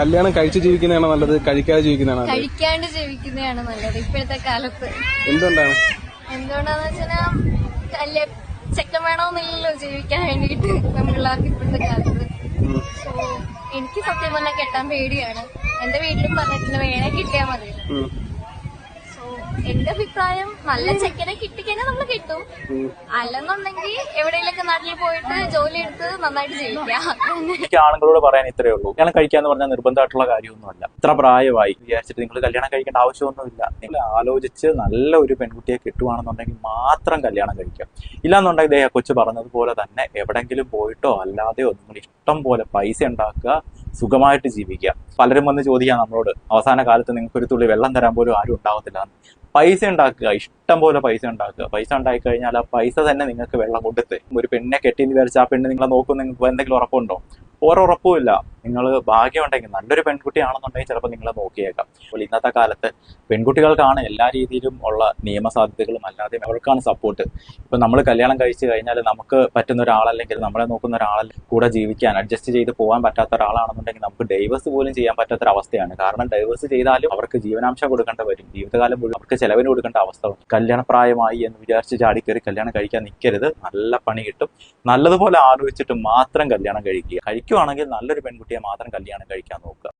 കല്യാണം കഴിച്ച് ജീവിക്കുന്നതാണോ നല്ലത്, കഴിക്കാതെ ജീവിക്കുന്നതാണോ നല്ലത്? കഴിക്കാണ്ട് ജീവിക്കുന്നതാണ് നല്ലത് ഇപ്പോഴത്തെ കാലത്ത്. എന്തുകൊണ്ടാണ്? എന്തുകൊണ്ടാന്ന് വെച്ചാൽ ചെക്കൻ വേണമെന്നില്ലല്ലോ ജീവിക്കാൻ വേണ്ടിയിട്ട് പെൺപിള്ളേർക്ക് ഇപ്പോഴത്തെ കാലത്ത്. സോ എനിക്ക് സത്യം പറഞ്ഞാൽ കെട്ടാൻ പേടിയാണ്. എന്റെ വീട്ടിലും പറഞ്ഞിട്ടുണ്ട് വേണേ കിട്ടിയാൽ മതി. സോ എന്റെ അഭിപ്രായം നല്ല ചെക്കനെ കിട്ടിക്കഴിഞ്ഞാൽ നമ്മൾ കിട്ടും, അല്ലെന്നുണ്ടെങ്കിൽ എവിടെയെങ്കിലൊക്കെ നാട്ടിൽ പോയിട്ട് ജോലി എടുത്ത് നന്നായിട്ട് ജീവിക്കാം. എനിക്ക് ആണുങ്ങളോട് പറയാൻ ഇത്രയേ ഉള്ളൂ, കല്യാണം കഴിക്കാന്ന് പറഞ്ഞാൽ നിർബന്ധമായിട്ടുള്ള കാര്യമൊന്നുമല്ല. ഇത്ര പ്രായമായി വിചാരിച്ചിട്ട് നിങ്ങൾ കല്യാണം കഴിക്കേണ്ട ആവശ്യമൊന്നുമില്ല. നിങ്ങൾ ആലോചിച്ച് നല്ല ഒരു പെൺകുട്ടിയെ കിട്ടുവാണെന്നുണ്ടെങ്കിൽ മാത്രം കല്യാണം കഴിക്കാം. ഇല്ലാന്നുണ്ടെങ്കിൽ ദേഹ കൊച്ചു പറഞ്ഞതുപോലെ തന്നെ എവിടെങ്കിലും പോയിട്ടോ അല്ലാതെയോ നിങ്ങൾ ഇഷ്ടം പോലെ പൈസ ഉണ്ടാക്കുക, സുഖമായിട്ട് ജീവിക്കുക. പലരും വന്ന് ചോദിക്കാം നമ്മളോട്, അവസാന കാലത്ത് നിങ്ങൾക്ക് ഒരു തുള്ളി വെള്ളം തരാൻ പോലും ആരും ഉണ്ടാവത്തില്ല. പൈസ ഉണ്ടാക്കുക, ഇഷ്ടം പോലെ പൈസ ഉണ്ടാക്കുക. പൈസ ഉണ്ടാക്കി കഴിഞ്ഞാൽ ആ പൈസ തന്നെ നിങ്ങൾക്ക് വെള്ളം കൊടുത്ത് ഒരു പെണ്ണിനെ കെട്ടിയെന്ന് വിചാരിച്ചാൽ ആ പെണ്ണ് നിങ്ങളെ നോക്കും, നിങ്ങൾക്ക് എന്തെങ്കിലും ഉറപ്പുണ്ടോ? ഒരൊറപ്പുമില്ല. നിങ്ങൾ ഭാഗ്യമുണ്ടെങ്കിൽ നല്ലൊരു പെൺകുട്ടിയാണെന്നുണ്ടെങ്കിൽ ചിലപ്പോൾ നിങ്ങളെ നോക്കിയേക്കാം. അപ്പോൾ ഇന്നത്തെ കാലത്ത് പെൺകുട്ടികൾക്കാണ് എല്ലാ രീതിയിലും ഉള്ള നിയമസാധ്യതകളും, അല്ലാതെ അവർക്കാണ് സപ്പോർട്ട്. ഇപ്പം നമ്മൾ കല്യാണം കഴിച്ച് കഴിഞ്ഞാൽ നമുക്ക് പറ്റുന്ന ഒരാളല്ലെങ്കിൽ നമ്മളെ നോക്കുന്ന ഒരാളെ കൂടെ ജീവിക്കാൻ അഡ്ജസ്റ്റ് ചെയ്ത് പോകാൻ പറ്റാത്ത ഒരാളാണെന്നുണ്ടെങ്കിൽ നമുക്ക് ഡൈവേഴ്സ് പോലും ചെയ്യാൻ പറ്റാത്തൊരവസ്ഥയാണ്. കാരണം ഡൈവേഴ്സ് ചെയ്താലും അവർക്ക് ജീവനാംശം കൊടുക്കേണ്ട വരും, ജീവിതകാലം മുഴുവൻ അവർക്ക് ചെലവിന് കൊടുക്കേണ്ട അവസ്ഥ വരും. കല്യാണപ്രായമായി എന്ന് വിചാരിച്ച് ചാടിക്കയറി കല്യാണം കഴിക്കാൻ നിൽക്കരുത്. നല്ല പണി കിട്ടും. നല്ലതുപോലെ ആലോചിച്ചിട്ട് മാത്രം കല്യാണം കഴിക്കുക. കഴിക്കുവാണെങ്കിൽ നല്ലൊരു പെൺകുട്ടിയെ മാത്രം കല്യാണം കഴിക്കാൻ നോക്കുക.